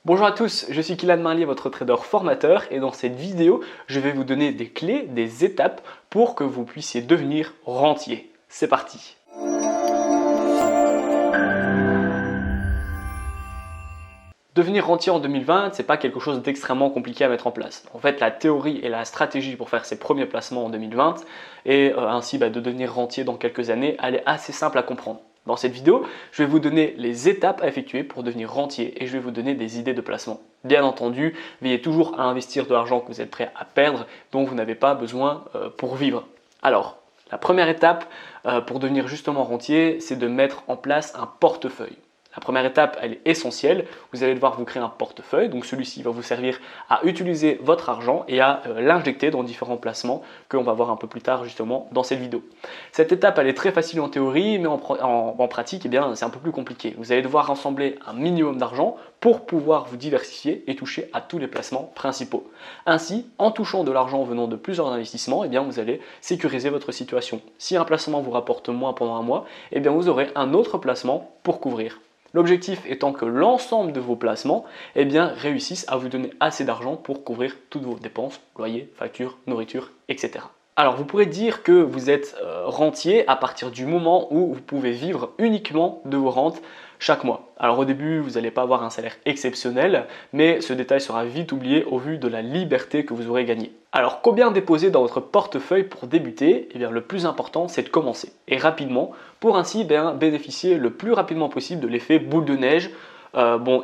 Bonjour à tous, je suis Kylian Marlier, votre trader formateur et dans cette vidéo, je vais vous donner des clés, des étapes pour que vous puissiez devenir rentier. C'est parti! Devenir rentier en 2020, c'est pas quelque chose d'extrêmement compliqué à mettre en place. En fait, la théorie et la stratégie pour faire ses premiers placements en 2020 et ainsi de devenir rentier dans quelques années, elle est assez simple à comprendre. Dans cette vidéo, je vais vous donner les étapes à effectuer pour devenir rentier et je vais vous donner des idées de placement. Bien entendu, veillez toujours à investir de l'argent que vous êtes prêt à perdre, dont vous n'avez pas besoin pour vivre. Alors, la première étape pour devenir justement rentier, c'est de mettre en place un portefeuille. La première étape, elle est essentielle. Vous allez devoir vous créer un portefeuille. Donc celui-ci va vous servir à utiliser votre argent et à l'injecter dans différents placements qu'on va voir un peu plus tard justement dans cette vidéo. Cette étape, elle est très facile en théorie, mais en pratique, eh bien, c'est un peu plus compliqué. Vous allez devoir rassembler un minimum d'argent pour pouvoir vous diversifier et toucher à tous les placements principaux. Ainsi, en touchant de l'argent venant de plusieurs investissements, eh bien, vous allez sécuriser votre situation. Si un placement vous rapporte moins pendant un mois, eh bien, vous aurez un autre placement pour couvrir. L'objectif étant que l'ensemble de vos placements réussissent à vous donner assez d'argent pour couvrir toutes vos dépenses, loyer, factures, nourriture, etc. Alors vous pourrez dire que vous êtes rentier à partir du moment où vous pouvez vivre uniquement de vos rentes chaque mois. Alors au début, vous n'allez pas avoir un salaire exceptionnel, mais ce détail sera vite oublié au vu de la liberté que vous aurez gagnée. Alors combien déposer dans votre portefeuille pour débuter? Eh bien le plus important, c'est de commencer, et rapidement, pour ainsi bénéficier le plus rapidement possible de l'effet boule de neige.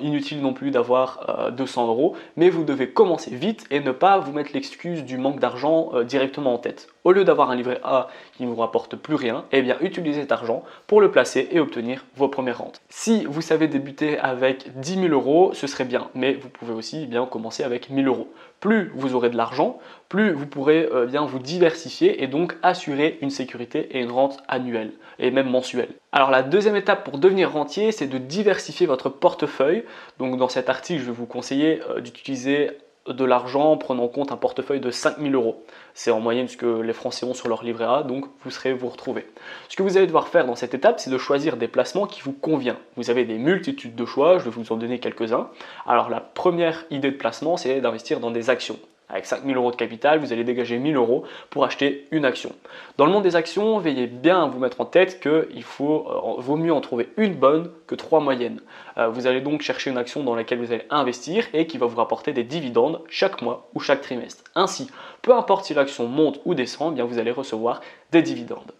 Inutile non plus d'avoir 200 €, mais vous devez commencer vite et ne pas vous mettre l'excuse du manque d'argent directement en tête. Au lieu d'avoir un livret A qui ne vous rapporte plus rien, eh bien utilisez cet argent pour le placer et obtenir vos premières rentes. Si vous savez débuter avec 10 000 €, ce serait bien, mais vous pouvez aussi commencer avec 1 000 €. Plus vous aurez de l'argent, plus vous pourrez vous diversifier et donc assurer une sécurité et une rente annuelle et même mensuelle. Alors la deuxième étape pour devenir rentier, c'est de diversifier votre portefeuille. Donc dans cet article, je vais vous conseiller d'utiliser de l'argent en prenant en compte un portefeuille de 5 000 €. C'est en moyenne ce que les Français ont sur leur livret A, donc vous serez vous retrouver. Ce que vous allez devoir faire dans cette étape, c'est de choisir des placements qui vous conviennent. Vous avez des multitudes de choix, je vais vous en donner quelques-uns. Alors la première idée de placement, c'est d'investir dans des actions. Avec 5 000 € de capital, vous allez dégager 1 000 € pour acheter une action. Dans le monde des actions, veillez bien à vous mettre en tête qu'il vaut mieux en trouver une bonne que 3 moyennes. Vous allez donc chercher une action dans laquelle vous allez investir et qui va vous rapporter des dividendes chaque mois ou chaque trimestre. Ainsi, peu importe si l'action monte ou descend, vous allez recevoir des dividendes.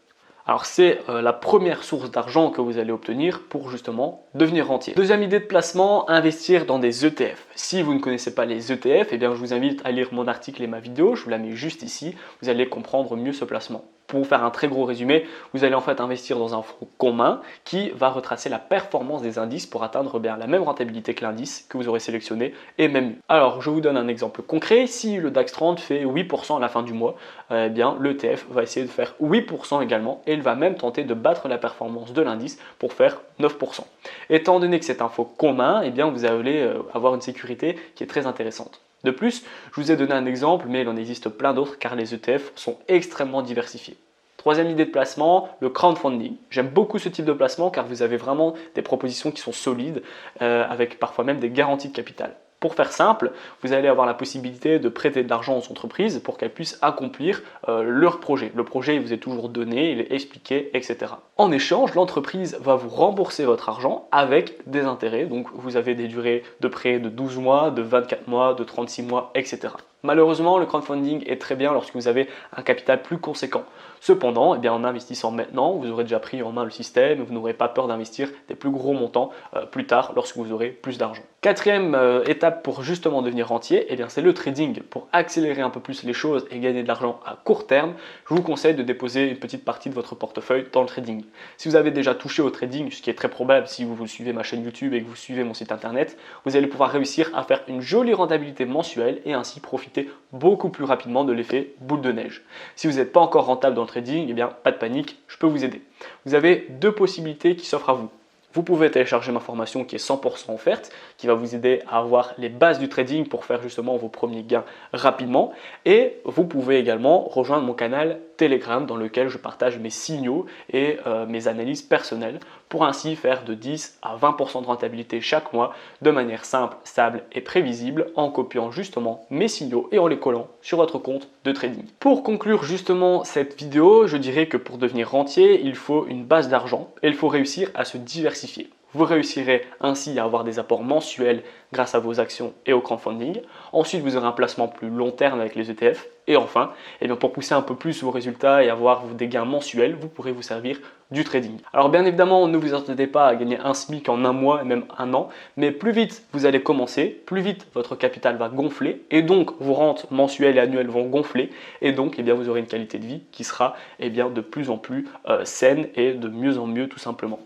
Alors c'est la première source d'argent que vous allez obtenir pour justement devenir rentier. Deuxième idée de placement, investir dans des ETF. Si vous ne connaissez pas les ETF, je vous invite à lire mon article et ma vidéo, je vous la mets juste ici, vous allez comprendre mieux ce placement. Pour vous faire un très gros résumé, vous allez en fait investir dans un fonds commun qui va retracer la performance des indices pour atteindre la même rentabilité que l'indice que vous aurez sélectionné et même mieux. Alors je vous donne un exemple concret, si le DAX 30 fait 8% à la fin du mois, l'ETF va essayer de faire 8% également et il va même tenter de battre la performance de l'indice pour faire 9%. Étant donné que c'est un fonds commun, vous allez avoir une sécurité qui est très intéressante. De plus, je vous ai donné un exemple, mais il en existe plein d'autres car les ETF sont extrêmement diversifiés. Troisième idée de placement, le crowdfunding. J'aime beaucoup ce type de placement car vous avez vraiment des propositions qui sont solides avec parfois même des garanties de capital. Pour faire simple, vous allez avoir la possibilité de prêter de l'argent aux entreprises pour qu'elles puissent accomplir leur projet. Le projet il vous est toujours donné, il est expliqué, etc. En échange, l'entreprise va vous rembourser votre argent avec des intérêts. Donc vous avez des durées de prêt de 12 mois, de 24 mois, de 36 mois, etc. Malheureusement, le crowdfunding est très bien lorsque vous avez un capital plus conséquent. Cependant, en investissant maintenant, vous aurez déjà pris en main le système et vous n'aurez pas peur d'investir des plus gros montants plus tard lorsque vous aurez plus d'argent. Quatrième étape pour justement devenir rentier, c'est le trading. Pour accélérer un peu plus les choses et gagner de l'argent à court terme, je vous conseille de déposer une petite partie de votre portefeuille dans le trading. Si vous avez déjà touché au trading, ce qui est très probable si vous suivez ma chaîne YouTube et que vous suivez mon site internet, vous allez pouvoir réussir à faire une jolie rentabilité mensuelle et ainsi profiter beaucoup plus rapidement de l'effet boule de neige. Si vous n'êtes pas encore rentable dans le trading, pas de panique, je peux vous aider. Vous avez deux possibilités qui s'offrent à vous. vous pouvez télécharger ma formation qui est 100% offerte, qui va vous aider à avoir les bases du trading pour faire justement vos premiers gains rapidement. Et vous pouvez également rejoindre mon canal Telegram dans lequel je partage mes signaux et mes analyses personnelles pour ainsi faire de 10 à 20% de rentabilité chaque mois de manière simple, stable et prévisible en copiant justement mes signaux et en les collant sur votre compte de trading. Pour conclure justement cette vidéo, je dirais que pour devenir rentier, il faut une base d'argent et il faut réussir à se diversifier. Vous réussirez ainsi à avoir des apports mensuels grâce à vos actions et au crowdfunding. Ensuite, vous aurez un placement plus long terme avec les ETF. Et enfin, pour pousser un peu plus vos résultats et avoir des gains mensuels, vous pourrez vous servir du trading. Alors bien évidemment, ne vous attendez pas à gagner un SMIC en un mois et même un an, mais plus vite vous allez commencer, plus vite votre capital va gonfler et donc vos rentes mensuelles et annuelles vont gonfler et donc vous aurez une qualité de vie qui sera de plus en plus saine et de mieux en mieux tout simplement.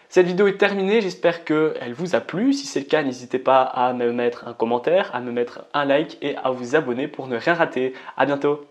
Cette vidéo est terminée, j'espère qu'elle vous a plu. Si c'est le cas, n'hésitez pas à me mettre un commentaire, à me mettre un like et à vous abonner pour ne rien rater. À bientôt.